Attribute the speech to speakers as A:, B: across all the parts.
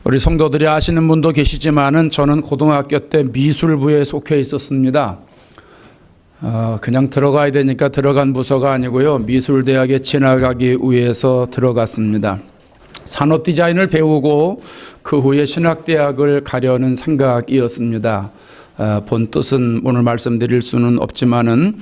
A: 우리 성도들이 아시는 분도 계시지만은 저는 고등학교 때 미술부에 속해 있었습니다. 그냥 들어가야 되니까 들어간 부서가 아니고요. 미술대학에 진학하기 위해서 들어갔습니다. 산업 디자인을 배우고 그 후에 신학대학을 가려는 생각이었습니다. 본 뜻은 오늘 말씀드릴 수는 없지만은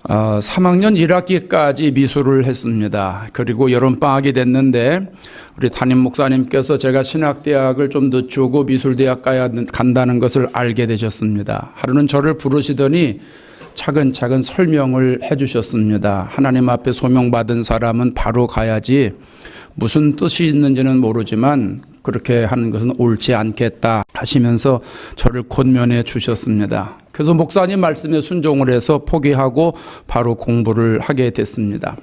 A: 3학년 1학기까지 미술을 했습니다. 그리고 여름방학이 됐는데 우리 담임 목사님께서 제가 신학대학을 좀 늦추고 미술대학 간다는 것을 알게 되셨습니다. 하루는 저를 부르시더니 차근차근 설명을 해 주셨습니다. 하나님 앞에 소명받은 사람은 바로 가야지, 무슨 뜻이 있는지는 모르지만 그렇게 하는 것은 옳지 않겠다 하시면서 저를 권면해 주셨습니다. 그래서 목사님 말씀에 순종을 해서 포기하고 바로 공부를 하게 됐습니다.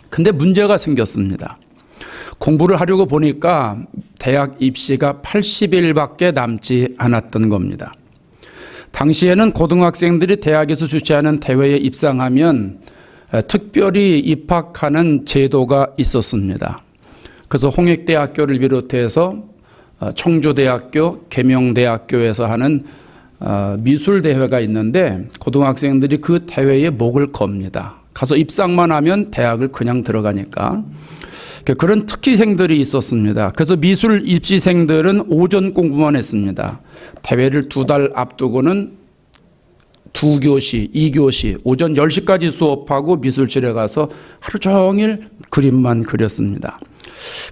A: 근데 문제가 생겼습니다. 공부를 하려고 보니까 대학 입시가 80일밖에 남지 않았던 겁니다. 당시에는 고등학생들이 대학에서 주최하는 대회에 입상하면 특별히 입학하는 제도가 있었습니다. 그래서 홍익대학교를 비롯해서 청주대학교, 계명대학교에서 하는 미술대회가 있는데 고등학생들이 그 대회에 목을 겁니다. 가서 입상만 하면 대학을 그냥 들어가니까. 그런 특기생들이 있었습니다. 그래서 미술 입시생들은 오전 공부만 했습니다. 대회를 2달 앞두고는 2교시, 2교시, 오전 10시까지 수업하고 미술실에 가서 하루 종일 그림만 그렸습니다.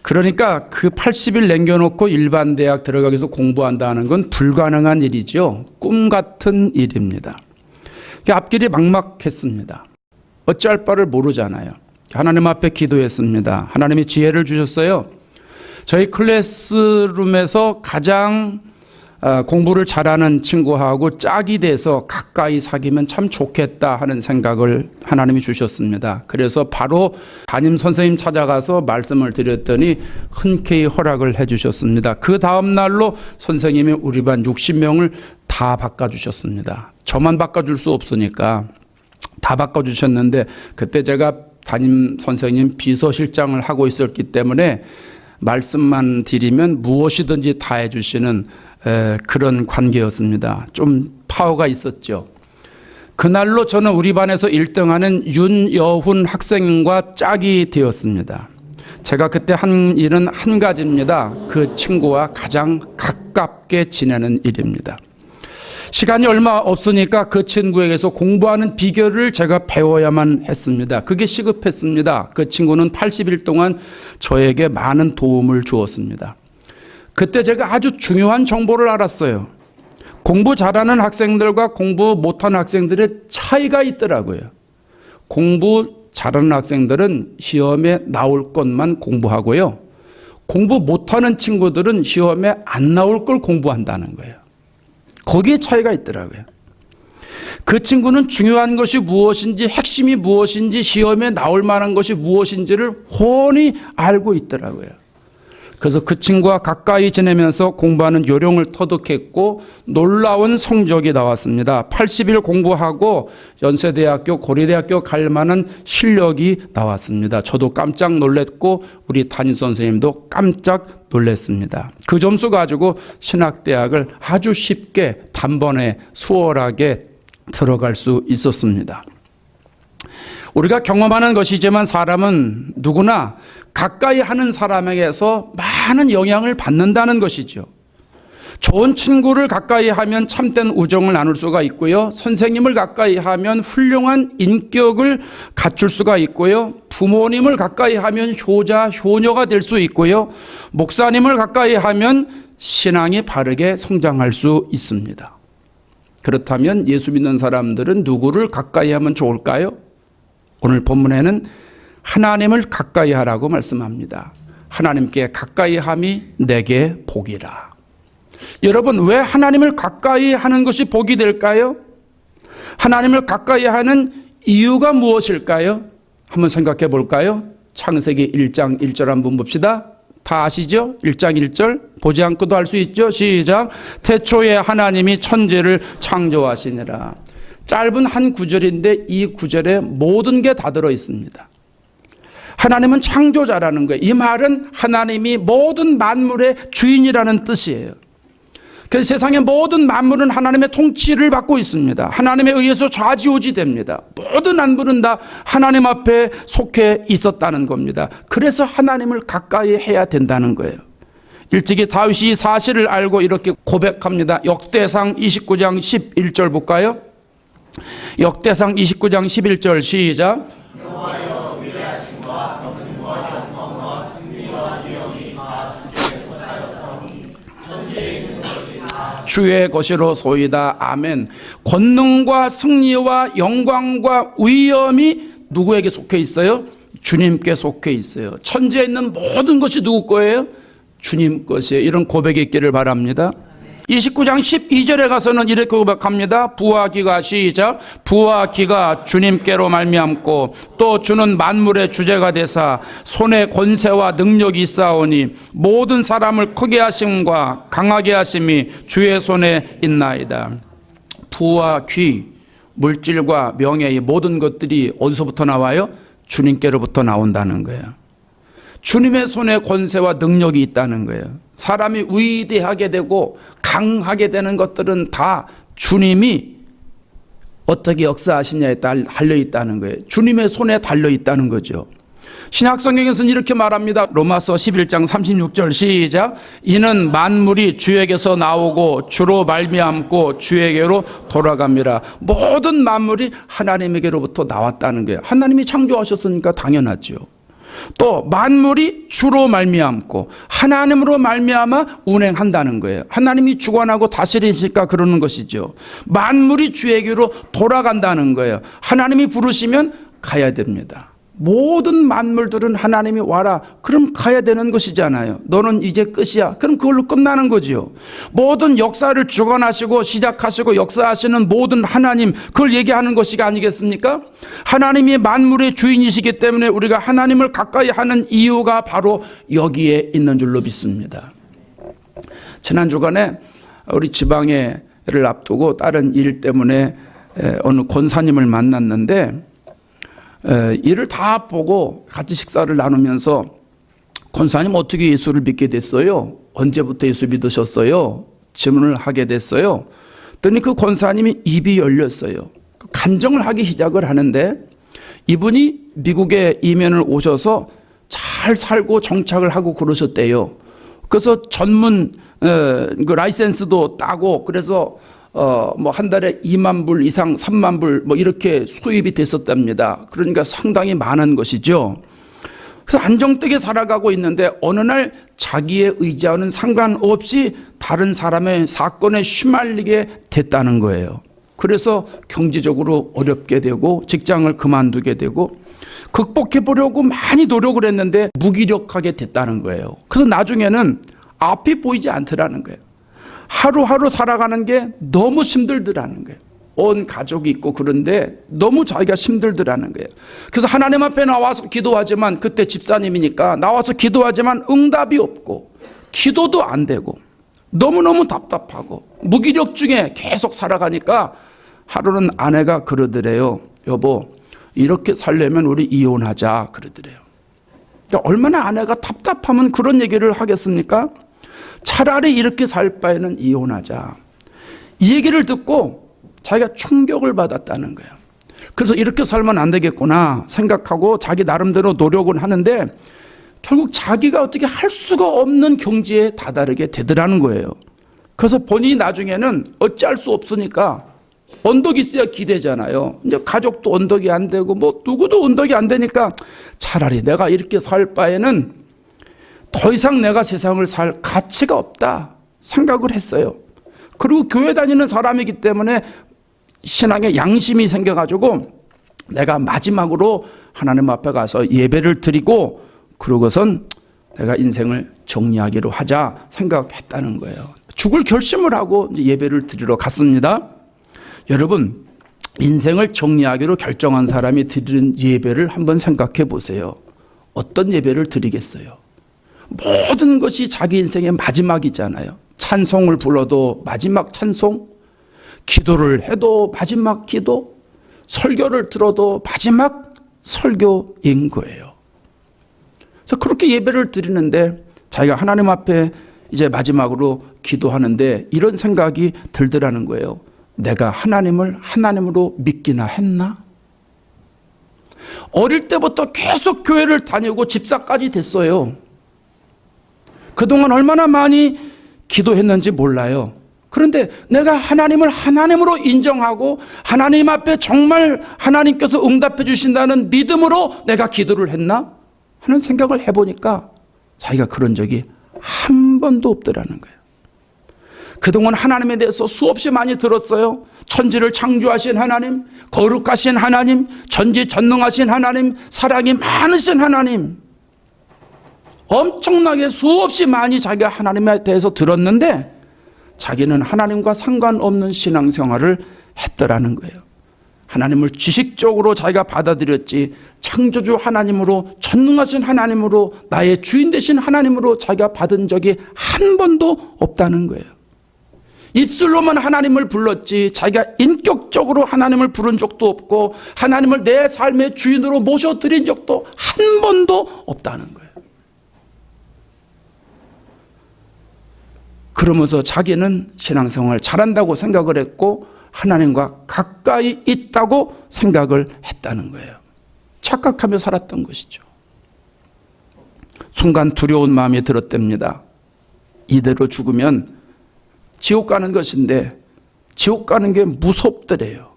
A: 그러니까 그 80일 남겨놓고 일반 대학 들어가기 위해서 공부한다는 건 불가능한 일이죠. 꿈 같은 일입니다. 앞길이 막막했습니다. 어찌할 바를 모르잖아요. 하나님 앞에 기도했습니다. 하나님이 지혜를 주셨어요. 저희 클래스룸에서 가장 공부를 잘하는 친구하고 짝이 돼서 가까이 사귀면 참 좋겠다 하는 생각을 하나님이 주셨습니다. 그래서 바로 담임 선생님 찾아가서 말씀을 드렸더니 흔쾌히 허락을 해 주셨습니다. 그 다음 날로 선생님이 우리 반 60명을 다 바꿔주셨습니다. 저만 바꿔줄 수 없으니까 다 바꿔주셨는데, 그때 제가 담임 선생님 비서실장을 하고 있었기 때문에 말씀만 드리면 무엇이든지 다 해주시는 그런 관계였습니다. 좀 파워가 있었죠. 그날로 저는 우리 반에서 1등하는 윤여훈 학생과 짝이 되었습니다. 제가 그때 한 일은 한 가지입니다. 그 친구와 가장 가깝게 지내는 일입니다. 시간이 얼마 없으니까 그 친구에게서 공부하는 비결을 제가 배워야만 했습니다. 그게 시급했습니다. 그 친구는 80일 동안 저에게 많은 도움을 주었습니다. 그때 제가 아주 중요한 정보를 알았어요. 공부 잘하는 학생들과 공부 못하는 학생들의 차이가 있더라고요. 공부 잘하는 학생들은 시험에 나올 것만 공부하고요. 공부 못하는 친구들은 시험에 안 나올 걸 공부한다는 거예요. 거기에 차이가 있더라고요. 그 친구는 중요한 것이 무엇인지, 핵심이 무엇인지, 시험에 나올 만한 것이 무엇인지를 훤히 알고 있더라고요. 그래서 그 친구와 가까이 지내면서 공부하는 요령을 터득했고 놀라운 성적이 나왔습니다. 80일 공부하고 연세대학교, 고려대학교 갈 만한 실력이 나왔습니다. 저도 깜짝 놀랐고 우리 담임 선생님도 깜짝 놀랐습니다. 그 점수 가지고 신학대학을 아주 쉽게 단번에 수월하게 들어갈 수 있었습니다. 우리가 경험하는 것이지만 사람은 누구나 가까이 하는 사람에게서 많은 영향을 받는다는 것이죠. 좋은 친구를 가까이 하면 참된 우정을 나눌 수가 있고요. 선생님을 가까이 하면 훌륭한 인격을 갖출 수가 있고요. 부모님을 가까이 하면 효자, 효녀가 될 수 있고요. 목사님을 가까이 하면 신앙이 바르게 성장할 수 있습니다. 그렇다면 예수 믿는 사람들은 누구를 가까이 하면 좋을까요? 오늘 본문에는 하나님을 가까이 하라고 말씀합니다. 하나님께 가까이 함이 내게 복이라. 여러분, 왜 하나님을 가까이 하는 것이 복이 될까요? 하나님을 가까이 하는 이유가 무엇일까요? 한번 생각해 볼까요? 창세기 1장 1절 한번 봅시다. 다 아시죠? 1장 1절 보지 않고도 알 수 있죠? 시작. 태초에 하나님이 천지를 창조하시니라. 짧은 한 구절인데 이 구절에 모든 게 다 들어 있습니다. 하나님은 창조자라는 거예요. 이 말은 하나님이 모든 만물의 주인이라는 뜻이에요. 그래서 세상의 모든 만물은 하나님의 통치를 받고 있습니다. 하나님에 의해서 좌지우지됩니다. 모든 만물은 다 하나님 앞에 속해 있었다는 겁니다. 그래서 하나님을 가까이 해야 된다는 거예요. 일찍이 다윗이 이 사실을 알고 이렇게 고백합니다. 역대상 29장 11절 볼까요? 역대상 29장 11절 시작. 주의 것이로 소이다. 아멘. 권능과 승리와 영광과 위엄이 누구에게 속해 있어요? 주님께 속해 있어요. 천지에 있는 모든 것이 누구 거예요? 주님 것이에요. 이런 고백이 있기를 바랍니다. 29장 12절에 가서는 이렇게 고백합니다. 부와 기가 시작. 부와 기가 주님께로 말미암고 또 주는 만물의 주제가 되사 손에 권세와 능력이 있사오니 모든 사람을 크게 하심과 강하게 하심이 주의 손에 있나이다. 부와 귀, 물질과 명예의 모든 것들이 어디서부터 나와요? 주님께로부터 나온다는 거예요. 주님의 손에 권세와 능력이 있다는 거예요. 사람이 위대하게 되고 강하게 되는 것들은 다 주님이 어떻게 역사하시냐에 달려있다는 거예요. 주님의 손에 달려있다는 거죠. 신약성경에서는 이렇게 말합니다. 로마서 11장 36절 시작. 이는 만물이 주에게서 나오고 주로 말미암고 주에게로 돌아갑니다. 모든 만물이 하나님에게로부터 나왔다는 거예요. 하나님이 창조하셨으니까 당연하죠. 또 만물이 주로 말미암고 하나님으로 말미암아 운행한다는 거예요. 하나님이 주관하고 다스리시니까 그러는 것이죠. 만물이 주에게로 돌아간다는 거예요. 하나님이 부르시면 가야 됩니다. 모든 만물들은 하나님이 와라 그럼 가야 되는 것이잖아요. 너는 이제 끝이야 그럼 그걸로 끝나는 거지요. 모든 역사를 주관하시고 시작하시고 역사하시는 모든 하나님, 그걸 얘기하는 것이 아니겠습니까? 하나님이 만물의 주인이시기 때문에 우리가 하나님을 가까이 하는 이유가 바로 여기에 있는 줄로 믿습니다. 지난 주간에 우리 지방회를 앞두고 다른 일 때문에 어느 권사님을 만났는데 이를 다 보고 같이 식사를 나누면서 권사님 어떻게 예수를 믿게 됐어요? 언제부터 예수 믿으셨어요? 질문을 하게 됐어요. 그랬더니 그 권사님이 입이 열렸어요. 간증을 하기 시작을 하는데 이분이 미국에 이민을 오셔서 잘 살고 정착을 하고 그러셨대요. 그래서 전문 그 라이센스도 따고 그래서 뭐 한 달에 2만 불 이상 3만 불 뭐 이렇게 수입이 됐었답니다. 그러니까 상당히 많은 것이죠. 그래서 안정되게 살아가고 있는데 어느 날 자기의 의지와는 상관없이 다른 사람의 사건에 휘말리게 됐다는 거예요. 그래서 경제적으로 어렵게 되고 직장을 그만두게 되고 극복해 보려고 많이 노력을 했는데 무기력하게 됐다는 거예요. 그래서 나중에는 앞이 보이지 않더라는 거예요. 하루하루 살아가는 게 너무 힘들더라는 거예요. 온 가족이 있고 그런데 너무 자기가 힘들더라는 거예요. 그래서 하나님 앞에 나와서 기도하지만 그때 집사님이니까 나와서 기도하지만 응답이 없고 기도도 안 되고 너무너무 답답하고 무기력 중에 계속 살아가니까 하루는 아내가 그러더래요. 여보 이렇게 살려면 우리 이혼하자 그러더래요. 그러니까 얼마나 아내가 답답하면 그런 얘기를 하겠습니까? 차라리 이렇게 살 바에는 이혼하자. 이 얘기를 듣고 자기가 충격을 받았다는 거예요. 그래서 이렇게 살면 안 되겠구나 생각하고 자기 나름대로 노력은 하는데 결국 자기가 어떻게 할 수가 없는 경지에 다다르게 되더라는 거예요. 그래서 본인이 나중에는 어찌할 수 없으니까 언덕이 있어야 기대잖아요. 이제 가족도 언덕이 안 되고 뭐 누구도 언덕이 안 되니까 차라리 내가 이렇게 살 바에는 더 이상 내가 세상을 살 가치가 없다 생각을 했어요. 그리고 교회 다니는 사람이기 때문에 신앙에 양심이 생겨가지고 내가 마지막으로 하나님 앞에 가서 예배를 드리고 그러고선 내가 인생을 정리하기로 하자 생각했다는 거예요. 죽을 결심을 하고 이제 예배를 드리러 갔습니다. 여러분 인생을 정리하기로 결정한 사람이 드리는 예배를 한번 생각해 보세요. 어떤 예배를 드리겠어요? 모든 것이 자기 인생의 마지막이잖아요. 찬송을 불러도 마지막 찬송, 기도를 해도 마지막 기도, 설교를 들어도 마지막 설교인 거예요. 그래서 그렇게 예배를 드리는데 자기가 하나님 앞에 이제 마지막으로 기도하는데 이런 생각이 들더라는 거예요. 내가 하나님을 하나님으로 믿기나 했나? 어릴 때부터 계속 교회를 다니고 집사까지 됐어요. 그동안 얼마나 많이 기도했는지 몰라요. 그런데 내가 하나님을 하나님으로 인정하고 하나님 앞에 정말 하나님께서 응답해 주신다는 믿음으로 내가 기도를 했나 하는 생각을 해보니까 자기가 그런 적이 한 번도 없더라는 거예요. 그동안 하나님에 대해서 수없이 많이 들었어요. 천지를 창조하신 하나님, 거룩하신 하나님, 전지전능하신 하나님, 사랑이 많으신 하나님, 엄청나게 수없이 많이 자기가 하나님에 대해서 들었는데 자기는 하나님과 상관없는 신앙생활을 했더라는 거예요. 하나님을 지식적으로 자기가 받아들였지 창조주 하나님으로, 전능하신 하나님으로, 나의 주인 되신 하나님으로 자기가 받은 적이 한 번도 없다는 거예요. 입술로만 하나님을 불렀지 자기가 인격적으로 하나님을 부른 적도 없고 하나님을 내 삶의 주인으로 모셔드린 적도 한 번도 없다는 거예요. 그러면서 자기는 신앙생활 잘한다고 생각을 했고 하나님과 가까이 있다고 생각을 했다는 거예요. 착각하며 살았던 것이죠. 순간 두려운 마음이 들었답니다. 이대로 죽으면 지옥 가는 것인데 지옥 가는 게 무섭더래요.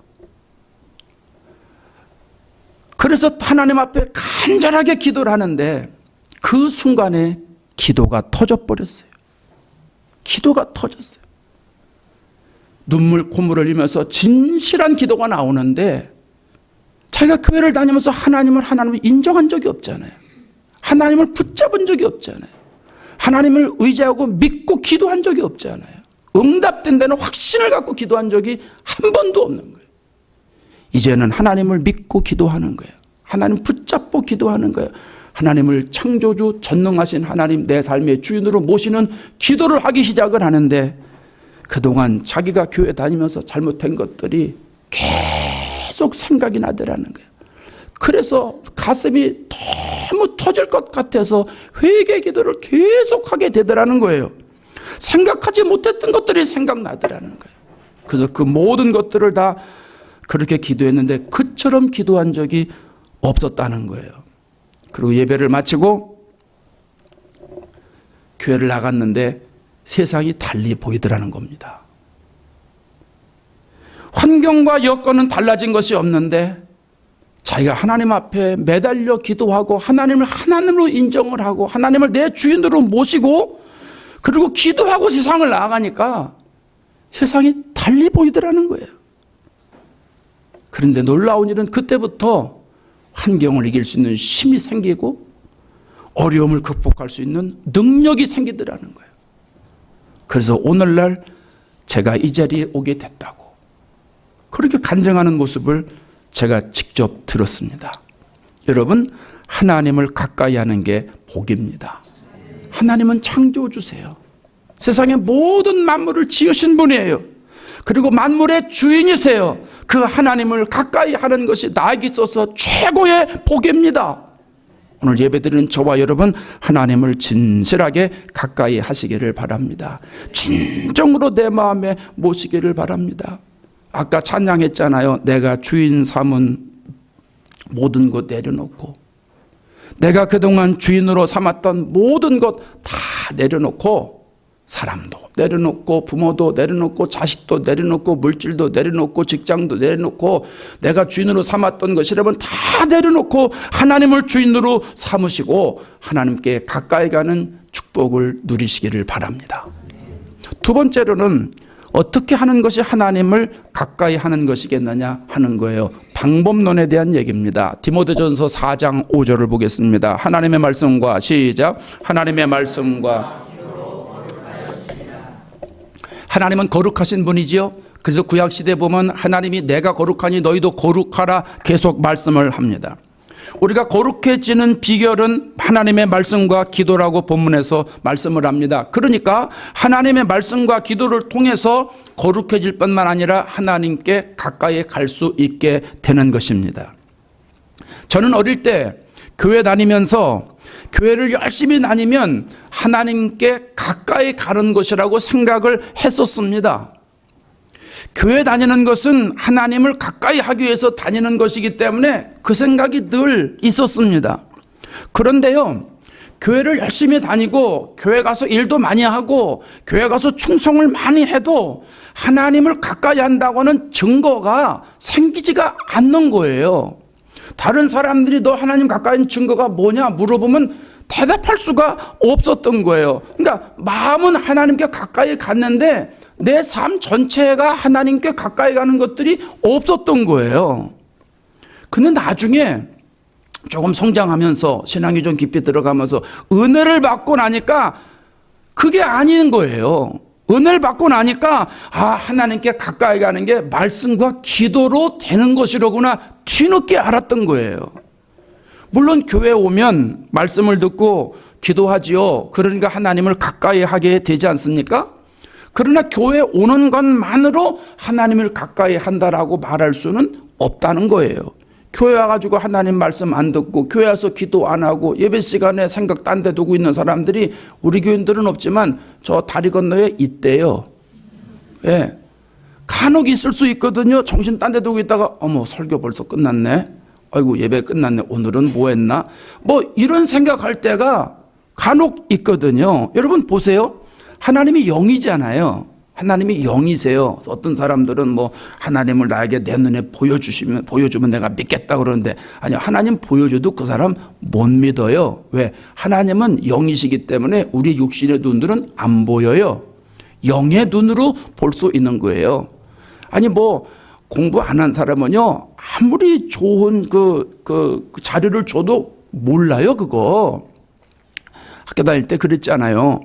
A: 그래서 하나님 앞에 간절하게 기도를 하는데 그 순간에 기도가 터져버렸어요. 기도가 터졌어요. 눈물 콧물을 흘리면서 진실한 기도가 나오는데 자기가 교회를 다니면서 하나님을 인정한 적이 없잖아요. 하나님을 붙잡은 적이 없잖아요. 하나님을 의지하고 믿고 기도한 적이 없잖아요. 응답된 데는 확신을 갖고 기도한 적이 한 번도 없는 거예요. 이제는 하나님을 믿고 기도하는 거예요. 하나님 붙잡고 기도하는 거예요. 하나님을 창조주 전능하신 하나님 내 삶의 주인으로 모시는 기도를 하기 시작을 하는데 그동안 자기가 교회 다니면서 잘못한 것들이 계속 생각이 나더라는 거예요. 그래서 가슴이 너무 터질 것 같아서 회개 기도를 계속하게 되더라는 거예요. 생각하지 못했던 것들이 생각나더라는 거예요. 그래서 그 모든 것들을 다 그렇게 기도했는데 그처럼 기도한 적이 없었다는 거예요. 그리고 예배를 마치고 교회를 나갔는데 세상이 달리 보이더라는 겁니다. 환경과 여건은 달라진 것이 없는데 자기가 하나님 앞에 매달려 기도하고 하나님을 하나님으로 인정을 하고 하나님을 내 주인으로 모시고 그리고 기도하고 세상을 나아가니까 세상이 달리 보이더라는 거예요. 그런데 놀라운 일은 그때부터 환경을 이길 수 있는 힘이 생기고 어려움을 극복할 수 있는 능력이 생기더라는 거예요. 그래서 오늘날 제가 이 자리에 오게 됐다고 그렇게 간증하는 모습을 제가 직접 들었습니다. 여러분, 하나님을 가까이 하는 게 복입니다. 하나님은 창조주세요. 세상의 모든 만물을 지으신 분이에요. 그리고 만물의 주인이세요. 그 하나님을 가까이 하는 것이 나에게 있어서 최고의 복입니다. 오늘 예배드리는 저와 여러분, 하나님을 진실하게 가까이 하시기를 바랍니다. 진정으로 내 마음에 모시기를 바랍니다. 아까 찬양했잖아요. 내가 주인 삼은 모든 것 내려놓고 내가 그동안 주인으로 삼았던 모든 것 다 내려놓고 사람도 내려놓고 부모도 내려놓고 자식도 내려놓고 물질도 내려놓고 직장도 내려놓고 내가 주인으로 삼았던 것이라면 다 내려놓고 하나님을 주인으로 삼으시고 하나님께 가까이 가는 축복을 누리시기를 바랍니다. 두 번째로는 어떻게 하는 것이 하나님을 가까이 하는 것이겠느냐 하는 거예요. 방법론에 대한 얘기입니다. 디모데전서 4장 5절을 보겠습니다. 하나님의 말씀과 시작. 하나님의 말씀과 하나님은 거룩하신 분이지요. 그래서 구약시대에 보면 하나님이 내가 거룩하니 너희도 거룩하라 계속 말씀을 합니다. 우리가 거룩해지는 비결은 하나님의 말씀과 기도라고 본문에서 말씀을 합니다. 그러니까 하나님의 말씀과 기도를 통해서 거룩해질 뿐만 아니라 하나님께 가까이 갈 수 있게 되는 것입니다. 저는 어릴 때 교회 다니면서 교회를 열심히 다니면 하나님께 가까이 가는 것이라고 생각을 했었습니다. 교회 다니는 것은 하나님을 가까이 하기 위해서 다니는 것이기 때문에 그 생각이 늘 있었습니다. 그런데요, 교회를 열심히 다니고 교회 가서 일도 많이 하고 교회 가서 충성을 많이 해도 하나님을 가까이 한다고는 증거가 생기지가 않는 거예요. 다른 사람들이 너 하나님 가까이 있는 증거가 뭐냐 물어보면 대답할 수가 없었던 거예요. 그러니까 마음은 하나님께 가까이 갔는데 내 삶 전체가 하나님께 가까이 가는 것들이 없었던 거예요. 근데 나중에 조금 성장하면서 신앙이 좀 깊이 들어가면서 은혜를 받고 나니까 그게 아닌 거예요. 은혜를 받고 나니까 하나님께 가까이 가는 게 말씀과 기도로 되는 것이로구나 뒤늦게 알았던 거예요. 물론 교회에 오면 말씀을 듣고 기도하지요. 그러니까 하나님을 가까이 하게 되지 않습니까? 그러나 교회에 오는 것만으로 하나님을 가까이 한다라고 말할 수는 없다는 거예요. 교회 와가지고 하나님 말씀 안 듣고 교회 와서 기도 안 하고 예배 시간에 생각 딴 데 두고 있는 사람들이 우리 교인들은 없지만 저 다리 건너에 있대요. 예. 간혹 있을 수 있거든요. 정신 딴 데 두고 있다가 어머 설교 벌써 끝났네. 아이고 예배 끝났네. 오늘은 뭐 했나? 뭐 이런 생각할 때가 간혹 있거든요. 여러분 보세요. 하나님이 영이잖아요. 하나님이 영이세요. 어떤 사람들은 뭐 하나님을 나에게 내 눈에 보여주면 내가 믿겠다 그러는데 아니요. 하나님 보여줘도 그 사람 못 믿어요. 왜? 하나님은 영이시기 때문에 우리 육신의 눈들은 안 보여요. 영의 눈으로 볼 수 있는 거예요. 아니 뭐 공부 안 한 사람은요. 아무리 좋은 그 자료를 줘도 몰라요 그거. 학교 다닐 때 그랬잖아요.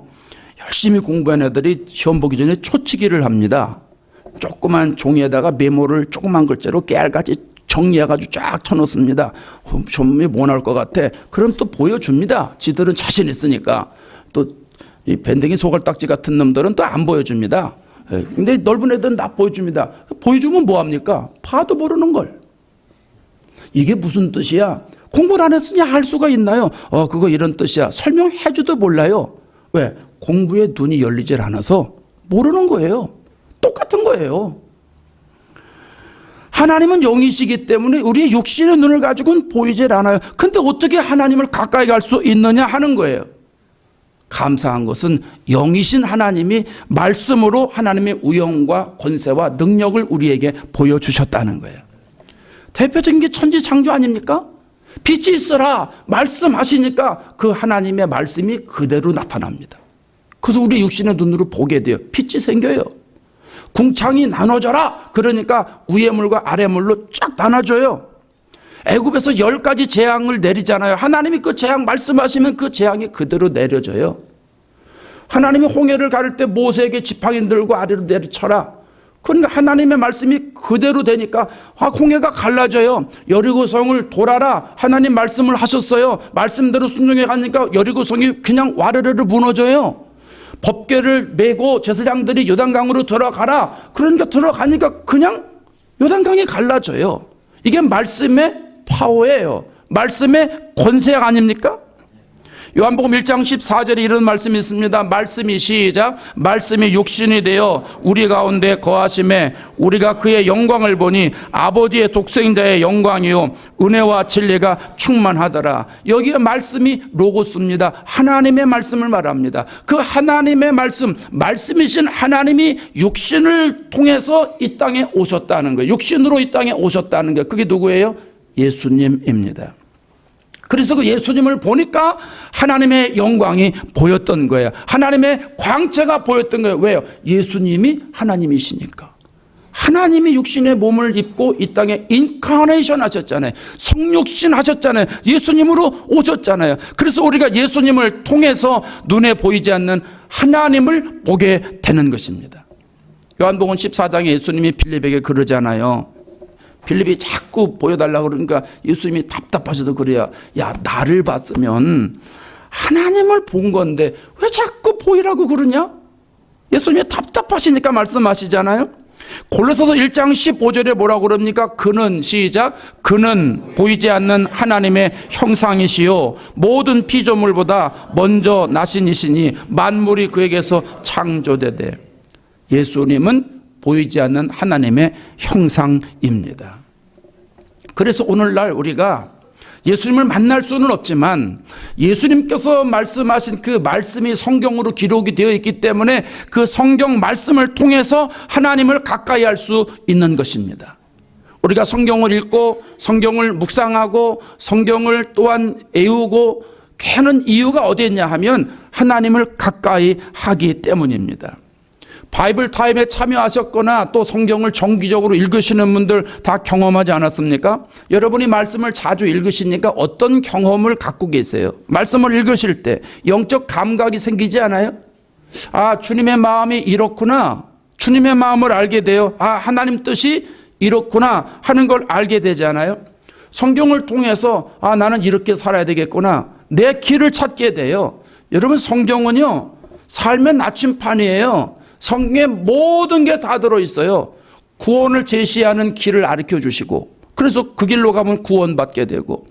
A: 열심히 공부한 애들이 시험 보기 전에 초치기를 합니다. 조그만 종이에다가 메모를 조그만 글자로 깨알같이 정리해가지고 쫙 쳐놓습니다. 시험이 뭐 나올 것 같아. 그럼 또 보여줍니다. 지들은 자신 있으니까. 또 이 밴댕이 소갈딱지 같은 놈들은 또 안 보여줍니다. 근데 넓은 애들은 다 보여줍니다. 보여주면 뭐합니까? 봐도 모르는 걸. 이게 무슨 뜻이야? 공부를 안 했으니 할 수가 있나요? 그거 이런 뜻이야. 설명해줘도 몰라요. 왜? 공부에 눈이 열리질 않아서 모르는 거예요. 똑같은 거예요. 하나님은 영이시기 때문에 우리의 육신의 눈을 가지고는 보이질 않아요. 근데 어떻게 하나님을 가까이 갈 수 있느냐 하는 거예요. 감사한 것은 영이신 하나님이 말씀으로 하나님의 우영과 권세와 능력을 우리에게 보여주셨다는 거예요. 대표적인 게 천지창조 아닙니까? 빛이 있어라 말씀하시니까 그 하나님의 말씀이 그대로 나타납니다. 그래서 우리 육신의 눈으로 보게 돼요. 빛이 생겨요. 궁창이 나눠져라 그러니까 위의 물과 아래 물로 쫙 나눠져요. 애굽에서 10가지 재앙을 내리잖아요. 하나님이 그 재앙 말씀하시면 그 재앙이 그대로 내려져요. 하나님이 홍해를 가를 때 모세에게 지팡이 들고 아래로 내리쳐라. 그러니까 하나님의 말씀이 그대로 되니까 홍해가 갈라져요. 여리고성을 돌아라. 하나님 말씀을 하셨어요. 말씀대로 순종해 가니까 여리고성이 그냥 와르르르 무너져요. 법궤를 메고 제사장들이 요단강으로 들어가라. 그러니까 들어가니까 그냥 요단강이 갈라져요. 이게 말씀의 파워예요. 말씀의 권세 아닙니까? 요한복음 1장 14절에 이런 말씀이 있습니다. 말씀이 시작. 말씀이 육신이 되어 우리 가운데 거하심에 우리가 그의 영광을 보니 아버지의 독생자의 영광이요 은혜와 진리가 충만하더라. 여기에 말씀이 로고스입니다. 하나님의 말씀을 말합니다. 그 하나님의 말씀이신 하나님이 육신을 통해서 이 땅에 오셨다는 거예요. 육신으로 이 땅에 오셨다는 거예요. 그게 누구예요? 예수님입니다. 그래서 그 예수님을 보니까 하나님의 영광이 보였던 거예요. 하나님의 광채가 보였던 거예요. 왜요? 예수님이 하나님이시니까. 하나님이 육신의 몸을 입고 이 땅에 인카네이션 하셨잖아요. 성육신 하셨잖아요. 예수님으로 오셨잖아요. 그래서 우리가 예수님을 통해서 눈에 보이지 않는 하나님을 보게 되는 것입니다. 요한복음 14장에 예수님이 빌립에게 그러잖아요. 빌립이 자꾸 보여달라고 그러니까 예수님이 답답하셔서 그래요. 야, 나를 봤으면 하나님을 본 건데 왜 자꾸 보이라고 그러냐? 예수님이 답답하시니까 말씀하시잖아요. 골로새서 1장 15절에 뭐라고 그럽니까? 그는 시작. 그는 보이지 않는 하나님의 형상이시요 모든 피조물보다 먼저 나신이시니 만물이 그에게서 창조되되. 예수님은 보이지 않는 하나님의 형상입니다. 그래서 오늘날 우리가 예수님을 만날 수는 없지만 예수님께서 말씀하신 그 말씀이 성경으로 기록이 되어 있기 때문에 그 성경 말씀을 통해서 하나님을 가까이 할 수 있는 것입니다. 우리가 성경을 읽고 성경을 묵상하고 성경을 또한 애우고 하는 이유가 어디 있냐 하면 하나님을 가까이 하기 때문입니다. 바이블 타임에 참여하셨거나 또 성경을 정기적으로 읽으시는 분들 다 경험하지 않았습니까? 여러분이 말씀을 자주 읽으시니까 어떤 경험을 갖고 계세요? 말씀을 읽으실 때 영적 감각이 생기지 않아요? 아, 주님의 마음이 이렇구나. 주님의 마음을 알게 돼요. 아, 하나님 뜻이 이렇구나 하는 걸 알게 되잖아요. 성경을 통해서 아, 나는 이렇게 살아야 되겠구나. 내 길을 찾게 돼요. 여러분, 성경은요, 삶의 나침판이에요. 성경에 모든 게 다 들어있어요. 구원을 제시하는 길을 가르쳐 주시고, 그래서 그 길로 가면 구원받게 되고,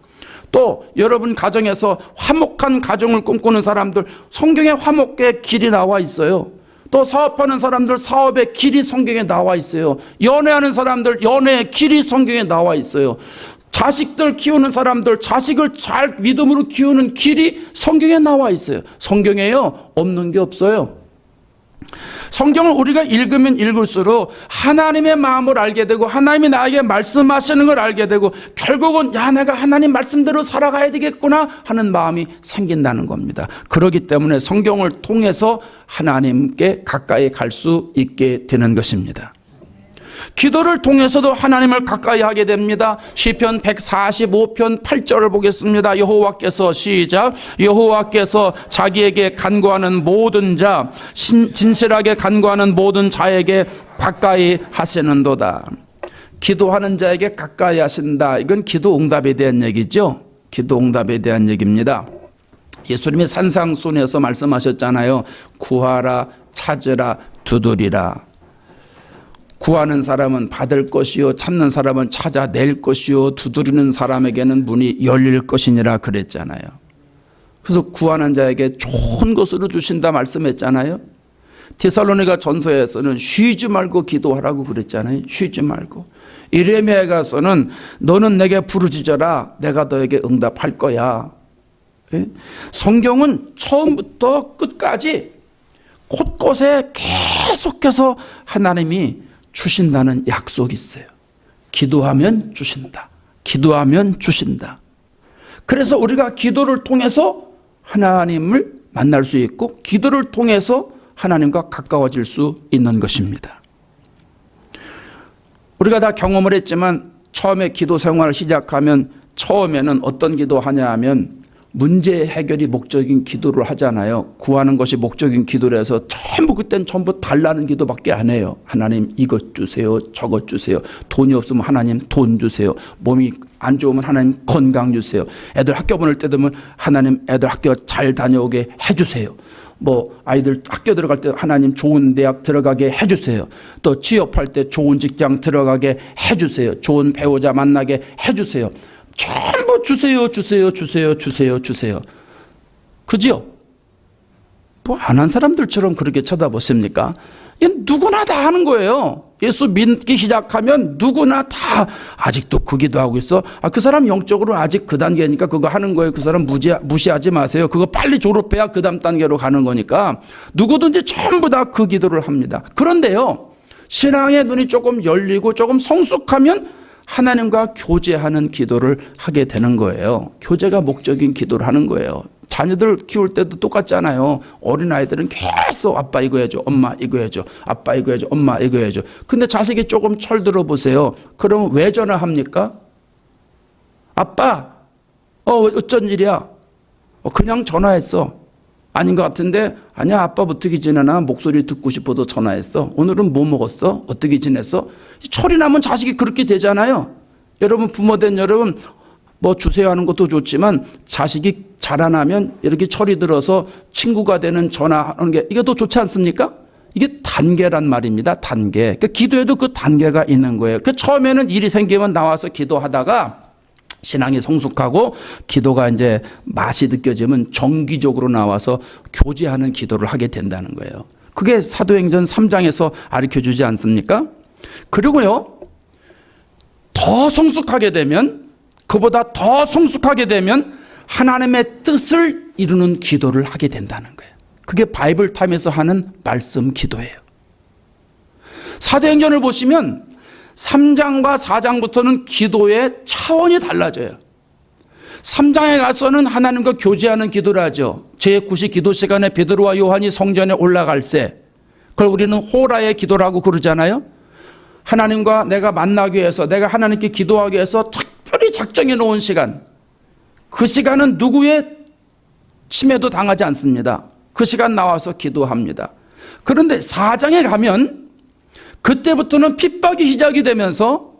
A: 또 여러분 가정에서 화목한 가정을 꿈꾸는 사람들 성경에 화목의 길이 나와 있어요. 또 사업하는 사람들 사업의 길이 성경에 나와 있어요. 연애하는 사람들 연애의 길이 성경에 나와 있어요. 자식들 키우는 사람들 자식을 잘 믿음으로 키우는 길이 성경에 나와 있어요. 성경에요, 없는 게 없어요. 성경을 우리가 읽으면 읽을수록 하나님의 마음을 알게 되고 하나님이 나에게 말씀하시는 걸 알게 되고 결국은 야, 내가 하나님 말씀대로 살아가야 되겠구나 하는 마음이 생긴다는 겁니다. 그렇기 때문에 성경을 통해서 하나님께 가까이 갈 수 있게 되는 것입니다. 기도를 통해서도 하나님을 가까이 하게 됩니다. 시편 145편 8절을 보겠습니다. 여호와께서 시작. 여호와께서 자기에게 간구하는 모든 자, 진실하게 간구하는 모든 자에게 가까이 하시는도다. 기도하는 자에게 가까이 하신다. 이건 기도 응답에 대한 얘기죠. 기도 응답에 대한 얘기입니다. 예수님이 산상순에서 말씀하셨잖아요. 구하라, 찾으라, 두드리라. 구하는 사람은 받을 것이요, 찾는 사람은 찾아낼 것이요, 두드리는 사람에게는 문이 열릴 것이니라 그랬잖아요. 그래서 구하는 자에게 좋은 것으로 주신다 말씀했잖아요. 데살로니가 전서에서는 쉬지 말고 기도하라고 그랬잖아요. 쉬지 말고. 예레미야에 가서는 너는 내게 부르짖어라, 내가 너에게 응답할 거야. 성경은 처음부터 끝까지 곳곳에 계속해서 하나님이 주신다는 약속이 있어요. 기도하면 주신다. 기도하면 주신다. 그래서 우리가 기도를 통해서 하나님을 만날 수 있고 기도를 통해서 하나님과 가까워질 수 있는 것입니다. 우리가 다 경험을 했지만 처음에 기도 생활을 시작하면 처음에는 어떤 기도하냐 하면 문제 해결이 목적인 기도를 하잖아요. 구하는 것이 목적인 기도를 해서 그땐 전부 달라는 기도밖에 안 해요. 하나님 이것 주세요, 저것 주세요. 돈이 없으면 하나님 돈 주세요. 몸이 안 좋으면 하나님 건강 주세요. 애들 학교 보낼 때 되면 하나님 애들 학교 잘 다녀오게 해주세요. 뭐 아이들 학교 들어갈 때 하나님 좋은 대학 들어가게 해주세요. 또 취업할 때 좋은 직장 들어가게 해주세요. 좋은 배우자 만나게 해주세요. 전부 주세요, 주세요, 주세요, 주세요, 주세요. 그죠? 뭐 안 한 사람들처럼 그렇게 쳐다보십니까? 누구나 다 하는 거예요. 예수 믿기 시작하면 누구나 다 아직도 그 기도하고 있어. 아, 그 사람 영적으로 아직 그 단계니까 그거 하는 거예요. 그 사람 무시하지 마세요. 그거 빨리 졸업해야 그 다음 단계로 가는 거니까 누구든지 전부 다 그 기도를 합니다. 그런데요, 신앙의 눈이 조금 열리고 조금 성숙하면 하나님과 교제하는 기도를 하게 되는 거예요. 교제가 목적인 기도를 하는 거예요. 자녀들 키울 때도 똑같잖아요. 어린아이들은 계속 아빠 이거 해줘, 엄마 이거 해줘, 아빠 이거 해줘, 엄마 이거 해줘. 근데 자식이 조금 철들어 보세요. 그러면 왜 전화합니까? 아빠, 어쩐 일이야? 그냥 전화했어. 아닌 것 같은데, 아니야, 아빠 어떻게 지내나 목소리 듣고 싶어서 전화했어. 오늘은 뭐 먹었어? 어떻게 지냈어? 철이 나면 자식이 그렇게 되잖아요. 여러분, 부모 된 여러분, 뭐 주세요 하는 것도 좋지만 자식이 자라나면 이렇게 철이 들어서 친구가 되는 전화하는 게 이게 더 좋지 않습니까? 이게 단계란 말입니다. 단계. 그러니까 기도에도 그 단계가 있는 거예요. 그 처음에는 일이 생기면 나와서 기도하다가 신앙이 성숙하고 기도가 이제 맛이 느껴지면 정기적으로 나와서 교제하는 기도를 하게 된다는 거예요. 그게 사도행전 3장에서 가르쳐 주지 않습니까? 그리고요, 더 성숙하게 되면, 그보다 더 성숙하게 되면 하나님의 뜻을 이루는 기도를 하게 된다는 거예요. 그게 바이블 타임에서 하는 말씀 기도예요. 사도행전을 보시면 3장과 4장부터는 기도의 차원이 달라져요. 3장에 가서는 하나님과 교제하는 기도를 하죠. 제9시 기도 시간에 베드로와 요한이 성전에 올라갈 때, 그걸 우리는 호라의 기도라고 그러잖아요. 하나님과 내가 만나기 위해서, 내가 하나님께 기도하기 위해서 특별히 작정해 놓은 시간, 그 시간은 누구의 침해도 당하지 않습니다. 그 시간 나와서 기도합니다. 그런데 4장에 가면 그때부터는 핍박이 시작이 되면서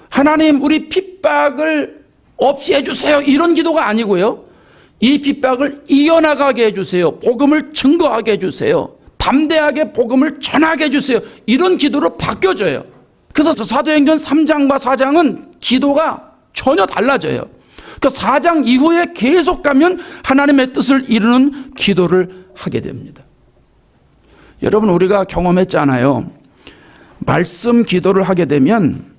A: 하나님, 우리 핍박을 없이 해주세요, 이런 기도가 아니고요, 이 핍박을 이어나가게 해주세요, 복음을 증거하게 해주세요, 담대하게 복음을 전하게 해주세요, 이런 기도로 바뀌어져요. 그래서 사도행전 3장과 4장은 기도가 전혀 달라져요. 그 4장 이후에 계속 가면 하나님의 뜻을 이루는 기도를 하게 됩니다. 여러분, 우리가 경험했잖아요. 말씀 기도를 하게 되면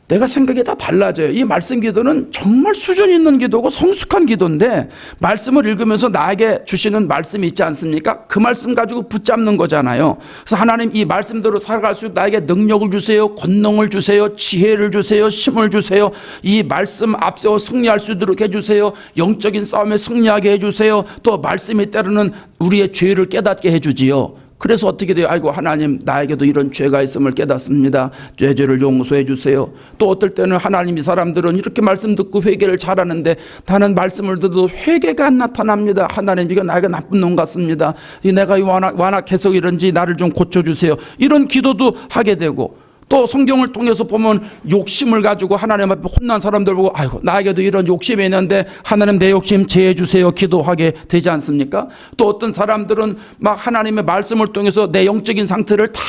A: 내가 생각이 다 달라져요. 이 말씀 기도는 정말 수준 있는 기도고 성숙한 기도인데, 말씀을 읽으면서 나에게 주시는 말씀이 있지 않습니까? 그 말씀 가지고 붙잡는 거잖아요. 그래서 하나님, 이 말씀대로 살아갈 수 있도록 나에게 능력을 주세요, 권능을 주세요, 지혜를 주세요, 힘을 주세요, 이 말씀 앞세워 승리할 수 있도록 해주세요, 영적인 싸움에 승리하게 해주세요, 또 말씀이 때로는 우리의 죄를 깨닫게 해주지요. 그래서 어떻게 돼요? 아이고, 하나님, 나에게도 이런 죄가 있음을 깨닫습니다. 죄를 용서해 주세요. 또 어떨 때는 하나님, 이 사람들은 이렇게 말씀 듣고 회개를 잘하는데 나는 말씀을 듣어도 회개가 안 나타납니다. 하나님, 이거 나에게 나쁜 놈 같습니다. 내가 완악해서 이런지 나를 좀 고쳐주세요. 이런 기도도 하게 되고, 또 성경을 통해서 보면 욕심을 가지고 하나님 앞에 혼난 사람들 보고, 아이고, 나에게도 이런 욕심이 있는데 하나님, 내 욕심 제해 주세요, 기도하게 되지 않습니까? 또 어떤 사람들은 막 하나님의 말씀을 통해서 내 영적인 상태를 다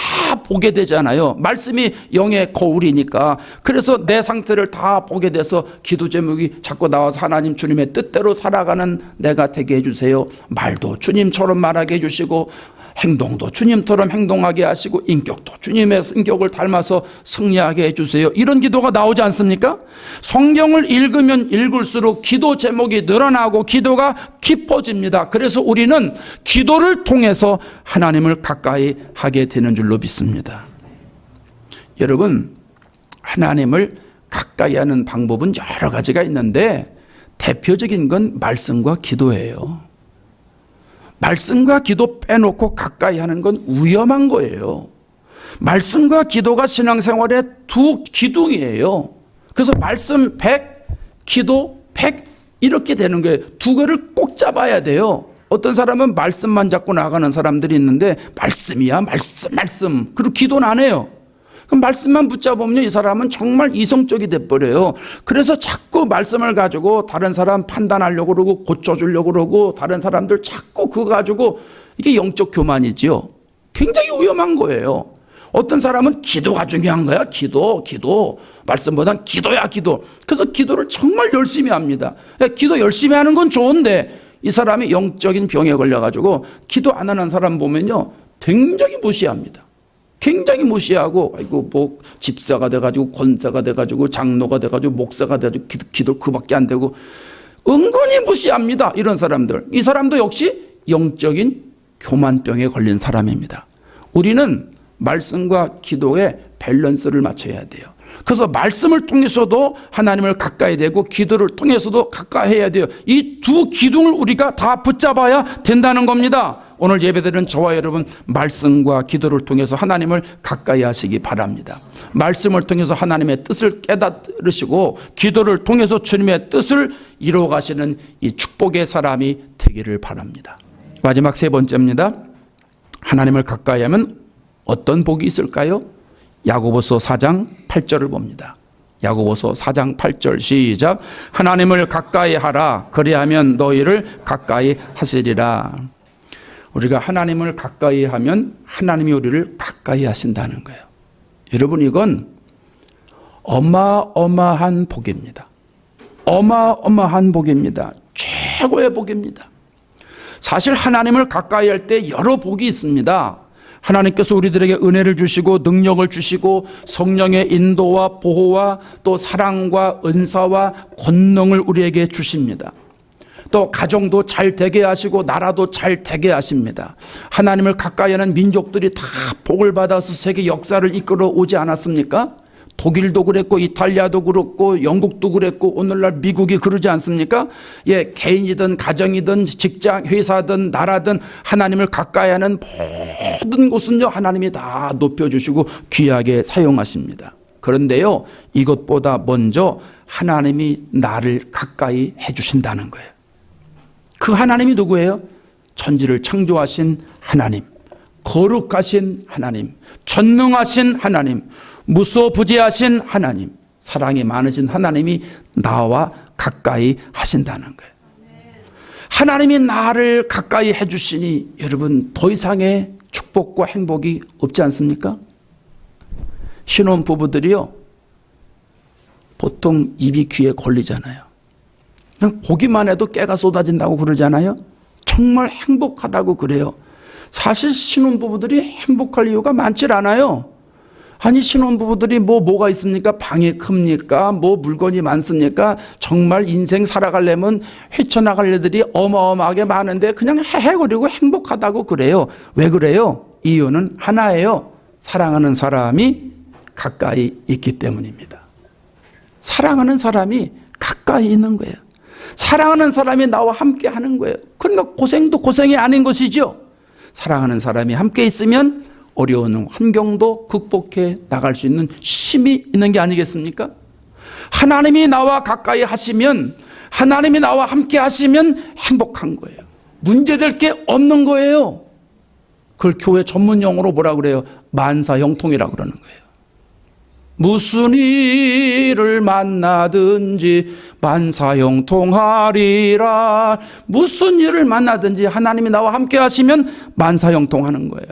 A: 보게 되잖아요. 말씀이 영의 거울이니까. 그래서 내 상태를 다 보게 돼서 기도 제목이 자꾸 나와서 하나님, 주님의 뜻대로 살아가는 내가 되게 해주세요, 말도 주님처럼 말하게 해주시고, 행동도 주님처럼 행동하게 하시고, 인격도 주님의 인격을 닮아서 승리하게 해주세요, 이런 기도가 나오지 않습니까? 성경을 읽으면 읽을수록 기도 제목이 늘어나고 기도가 깊어집니다. 그래서 우리는 기도를 통해서 하나님을 가까이 하게 되는 줄로 믿습니다. 여러분, 하나님을 가까이 하는 방법은 여러 가지가 있는데 대표적인 건 말씀과 기도예요. 말씀과 기도 빼놓고 가까이 하는 건 위험한 거예요. 말씀과 기도가 신앙생활의 두 기둥이에요. 그래서 말씀 100, 기도 100, 이렇게 되는 거예요. 두 개를 꼭 잡아야 돼요. 어떤 사람은 말씀만 잡고 나가는 사람들이 있는데, 말씀이야, 말씀. 그리고 기도는 안 해요. 그럼 말씀만 붙잡으면 이 사람은 정말 이성적이 돼버려요. 그래서 자꾸 말씀을 가지고 다른 사람 판단하려고 그러고 고쳐주려고 그러고, 다른 사람들 자꾸 그거 가지고, 이게 영적 교만이지요. 굉장히 위험한 거예요. 어떤 사람은 기도가 중요한 거야. 기도. 말씀보단 기도야, 기도. 그래서 기도를 정말 열심히 합니다. 기도 열심히 하는 건 좋은데, 이 사람이 영적인 병에 걸려가지고 기도 안 하는 사람 보면요, 굉장히 무시합니다. 굉장히 무시하고, 아이고, 뭐 집사가 돼가지고 권사가 돼가지고 장로가 돼가지고 목사가 돼가지고 기도 그밖에 안 되고, 은근히 무시합니다, 이런 사람들. 이 사람도 역시 영적인 교만병에 걸린 사람입니다. 우리는 말씀과 기도의 밸런스를 맞춰야 돼요. 그래서 말씀을 통해서도 하나님을 가까이 되고, 기도를 통해서도 가까이 해야 돼요. 이 두 기둥을 우리가 다 붙잡아야 된다는 겁니다. 오늘 예배드리는 저와 여러분, 말씀과 기도를 통해서 하나님을 가까이 하시기 바랍니다. 말씀을 통해서 하나님의 뜻을 깨달으시고, 기도를 통해서 주님의 뜻을 이루어 가시는 이 축복의 사람이 되기를 바랍니다. 마지막 세 번째입니다. 하나님을 가까이 하면 어떤 복이 있을까요? 야고보서 4장 8절을 봅니다. 야고보서 4장 8절 시작. 하나님을 가까이 하라. 그리하면 너희를 가까이 하시리라. 우리가 하나님을 가까이 하면 하나님이 우리를 가까이 하신다는 거예요. 여러분, 이건 어마어마한 복입니다. 어마어마한 복입니다. 최고의 복입니다. 사실 하나님을 가까이 할 때 여러 복이 있습니다. 하나님께서 우리들에게 은혜를 주시고 능력을 주시고 성령의 인도와 보호와 또 사랑과 은사와 권능을 우리에게 주십니다. 또 가정도 잘 되게 하시고 나라도 잘 되게 하십니다. 하나님을 가까이 하는 민족들이 다 복을 받아서 세계 역사를 이끌어 오지 않았습니까? 독일도 그랬고 이탈리아도 그렇고 영국도 그랬고 오늘날 미국이 그러지 않습니까? 예, 개인이든 가정이든 직장, 회사든 나라든 하나님을 가까이 하는 모든 곳은요, 하나님이 다 높여주시고 귀하게 사용하십니다. 그런데요, 이것보다 먼저 하나님이 나를 가까이 해주신다는 거예요. 그 하나님이 누구예요? 천지를 창조하신 하나님, 거룩하신 하나님, 전능하신 하나님, 무소부재하신 하나님, 사랑이 많으신 하나님이 나와 가까이 하신다는 거예요. 하나님이 나를 가까이 해주시니 여러분, 더 이상의 축복과 행복이 없지 않습니까? 신혼부부들이요, 보통 입이 귀에 걸리잖아요. 그냥 보기만 해도 깨가 쏟아진다고 그러잖아요. 정말 행복하다고 그래요. 사실 신혼부부들이 행복할 이유가 많지 않아요. 아니, 신혼부부들이 뭐가 있습니까? 방이 큽니까? 뭐 물건이 많습니까? 정말 인생 살아가려면 헤쳐나갈 일들이 어마어마하게 많은데 그냥 헤헤거리고 행복하다고 그래요. 왜 그래요? 이유는 하나예요. 사랑하는 사람이 가까이 있기 때문입니다. 사랑하는 사람이 가까이 있는 거예요. 사랑하는 사람이 나와 함께 하는 거예요. 그러니까 고생도 고생이 아닌 것이죠. 사랑하는 사람이 함께 있으면 어려운 환경도 극복해 나갈 수 있는 힘이 있는 게 아니겠습니까? 하나님이 나와 가까이 하시면, 하나님이 나와 함께 하시면 행복한 거예요. 문제될 게 없는 거예요. 그걸 교회 전문 용어로 뭐라 그래요? 만사형통이라고 그러는 거예요. 무슨 일을 만나든지 만사형통하리라. 무슨 일을 만나든지 하나님이 나와 함께 하시면 만사형통하는 거예요.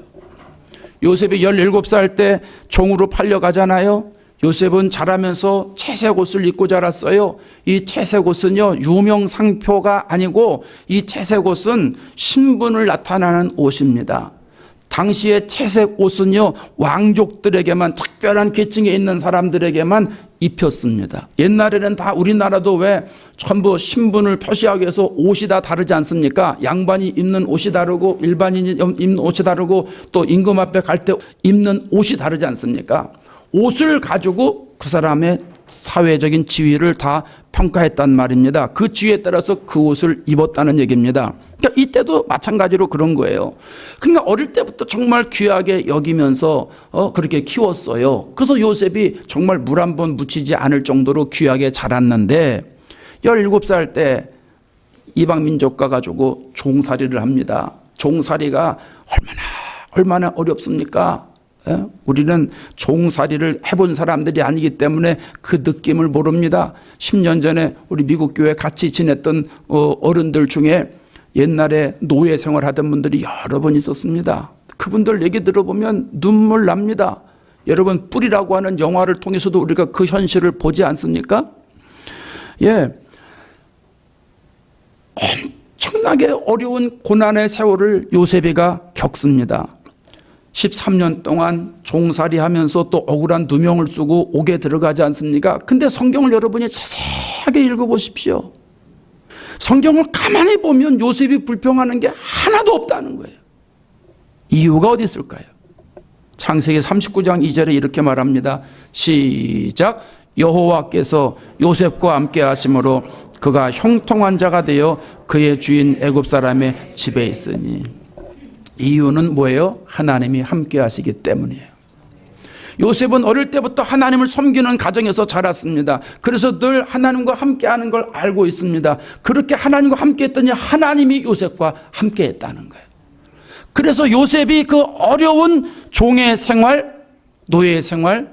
A: 요셉이 17살 때 종으로 팔려가잖아요. 요셉은 자라면서 채색 옷을 입고 자랐어요. 이 채색 옷은요, 유명 상표가 아니고 이 채색 옷은 신분을 나타내는 옷입니다. 당시에 채색 옷은요, 왕족들에게만, 특별한 계층에 있는 사람들에게만 입혔습니다. 옛날에는 다 우리나라도 왜 전부 신분을 표시하기 위해서 옷이 다 다르지 않습니까? 양반이 입는 옷이 다르고 일반인이 입는 옷이 다르고 또 임금 앞에 갈 때 입는 옷이 다르지 않습니까? 옷을 가지고 그 사람의 사회적인 지위를 다 평가했단 말입니다. 그 지위에 따라서 그 옷을 입었다는 얘기입니다. 그러니까 이때도 마찬가지로 그런 거예요. 그러니까 어릴 때부터 정말 귀하게 여기면서 그렇게 키웠어요. 그래서 요셉이 정말 물 한 번 묻히지 않을 정도로 귀하게 자랐는데 17살 때 이방 민족 가가지고 종살이를 합니다. 종살이가 얼마나 어렵습니까? 우리는 종살이를 해본 사람들이 아니기 때문에 그 느낌을 모릅니다. 10년 전에 우리 미국 교회 같이 지냈던 어른들 중에 옛날에 노예 생활하던 분들이 여러 번 있었습니다. 그분들 얘기 들어보면 눈물 납니다. 여러분, 뿔이라고 하는 영화를 통해서도 우리가 그 현실을 보지 않습니까? 예, 엄청나게 어려운 고난의 세월을 요셉이가 겪습니다. 13년 동안 종살이 하면서 또 억울한 누명을 쓰고 옥에 들어가지 않습니까? 근데 성경을 여러분이 자세하게 읽어보십시오. 성경을 가만히 보면 요셉이 불평하는 게 하나도 없다는 거예요. 이유가 어디 있을까요? 창세기 39장 2절에 이렇게 말합니다. 시작. 여호와께서 요셉과 함께 하심으로 그가 형통한 자가 되어 그의 주인 애굽 사람의 집에 있으니. 이유는 뭐예요? 하나님이 함께 하시기 때문이에요. 요셉은 어릴 때부터 하나님을 섬기는 가정에서 자랐습니다. 그래서 늘 하나님과 함께하는 걸 알고 있습니다. 그렇게 하나님과 함께했더니 하나님이 요셉과 함께했다는 거예요. 그래서 요셉이 그 어려운 종의 생활, 노예의 생활,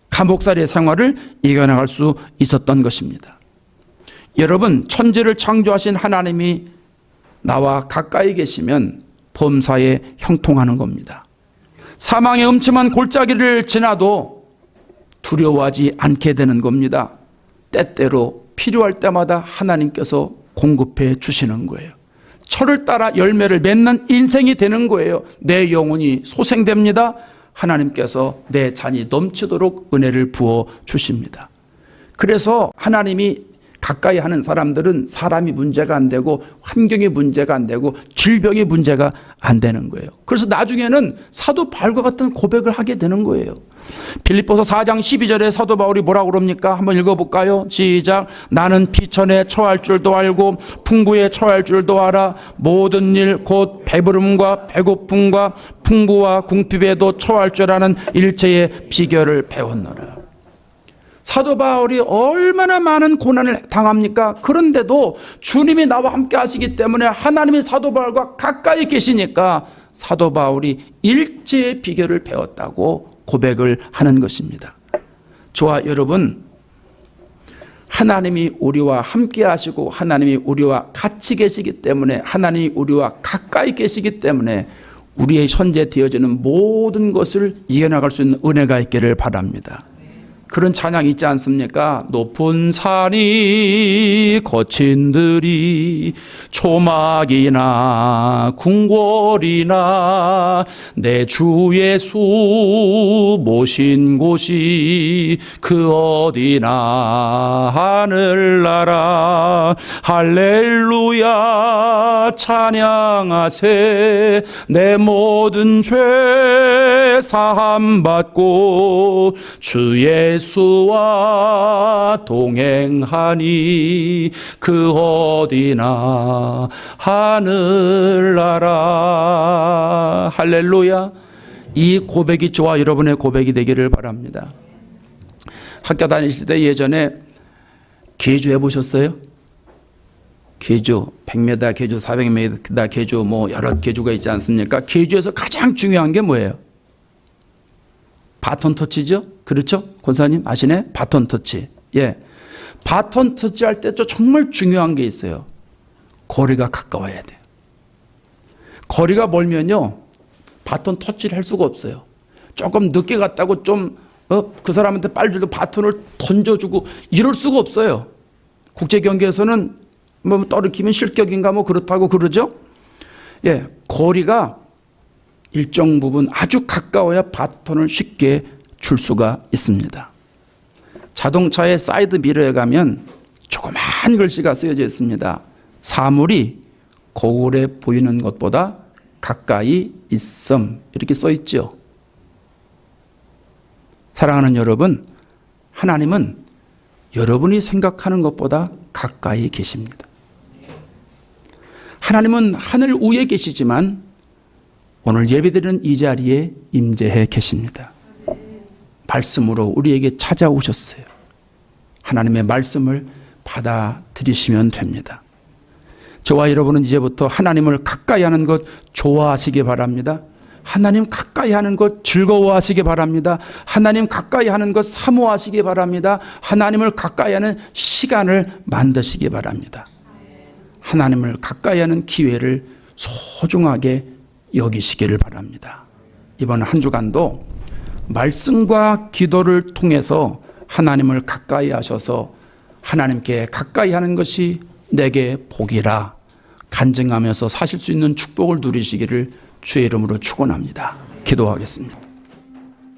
A: 감옥살이의 생활을 이겨나갈 수 있었던 것입니다. 여러분, 천지를 창조하신 하나님이 나와 가까이 계시면 범사에 형통하는 겁니다. 사망의 음침한 골짜기를 지나도 두려워하지 않게 되는 겁니다. 때때로 필요할 때마다 하나님께서 공급해 주시는 거예요. 철을 따라 열매를 맺는 인생이 되는 거예요. 내 영혼이 소생됩니다. 하나님께서 내 잔이 넘치도록 은혜를 부어 주십니다. 그래서 하나님이 가까이 하는 사람들은 사람이 문제가 안 되고 환경이 문제가 안 되고 질병이 문제가 안 되는 거예요. 그래서 나중에는 사도 바울과 같은 고백을 하게 되는 거예요. 빌립보서 4장 12절에 사도 바울이 뭐라고 그럽니까? 한번 읽어볼까요? 시작. 나는 비천에 처할 줄도 알고 풍부에 처할 줄도 알아. 모든 일 곧 배부름과 배고픔과 풍부와 궁핍에도 처할 줄 아는 일체의 비결을 배웠노라. 사도 바울이 얼마나 많은 고난을 당합니까? 그런데도 주님이 나와 함께 하시기 때문에 하나님이 사도 바울과 가까이 계시니까 사도 바울이 일체의 비결을 배웠다고 고백을 하는 것입니다. 저와 여러분, 하나님이 우리와 함께 하시고 하나님이 우리와 같이 계시기 때문에, 하나님이 우리와 가까이 계시기 때문에 우리의 현재 되어지는 모든 것을 이겨나갈 수 있는 은혜가 있기를 바랍니다. 그런 찬양 있지 않습니까? 높은 산이 거친 들이 초막이나 궁궐이나 내 주 예수 모신 곳이 그 어디나 하늘나라 할렐루야 찬양하세 내 모든 죄 사함 받고 주 예수와 동행하니 그 어디나 하늘나라 할렐루야. 이 고백이 저와 여러분의 고백이 되기를 바랍니다. 학교 다니실 때 예전에 계주 해보셨어요? 계주 100m, 계주 400m, 계주 뭐 여러 계주가 있지 않습니까? 계주에서 가장 중요한 게 뭐예요? 바톤 터치죠? 그렇죠? 권사님 아시네? 바톤 터치. 예. 바톤 터치 할 때 정말 중요한 게 있어요. 거리가 가까워야 돼요. 거리가 멀면요, 바톤 터치를 할 수가 없어요. 조금 늦게 갔다고 좀, 그 사람한테 빨리 바톤을 던져주고 이럴 수가 없어요. 국제 경기에서는 뭐 떨어뜨리면 실격인가 뭐 그렇다고 그러죠? 예. 거리가 일정 부분 아주 가까워야 바톤을 쉽게 줄 수가 있습니다. 자동차의 사이드 미러에 가면 조그마한 글씨가 쓰여져 있습니다. 사물이 거울에 보이는 것보다 가까이 있음, 이렇게 써 있죠. 사랑하는 여러분, 하나님은 여러분이 생각하는 것보다 가까이 계십니다. 하나님은 하늘 위에 계시지만 오늘 예배드리는 이 자리에 임재해 계십니다. 말씀으로 우리에게 찾아오셨어요. 하나님의 말씀을 받아들이시면 됩니다. 저와 여러분은 이제부터 하나님을 가까이 하는 것 좋아하시기 바랍니다. 하나님 가까이 하는 것 즐거워하시기 바랍니다. 하나님 가까이 하는 것 사모하시기 바랍니다. 하나님을 가까이 하는 시간을 만드시기 바랍니다. 하나님을 가까이 하는 기회를 소중하게 여기시기를 바랍니다. 이번 한 주간도 말씀과 기도를 통해서 하나님을 가까이 하셔서 하나님께 가까이 하는 것이 내게 복이라 간증하면서 사실 수 있는 축복을 누리시기를 주의 이름으로 축원합니다. 기도하겠습니다.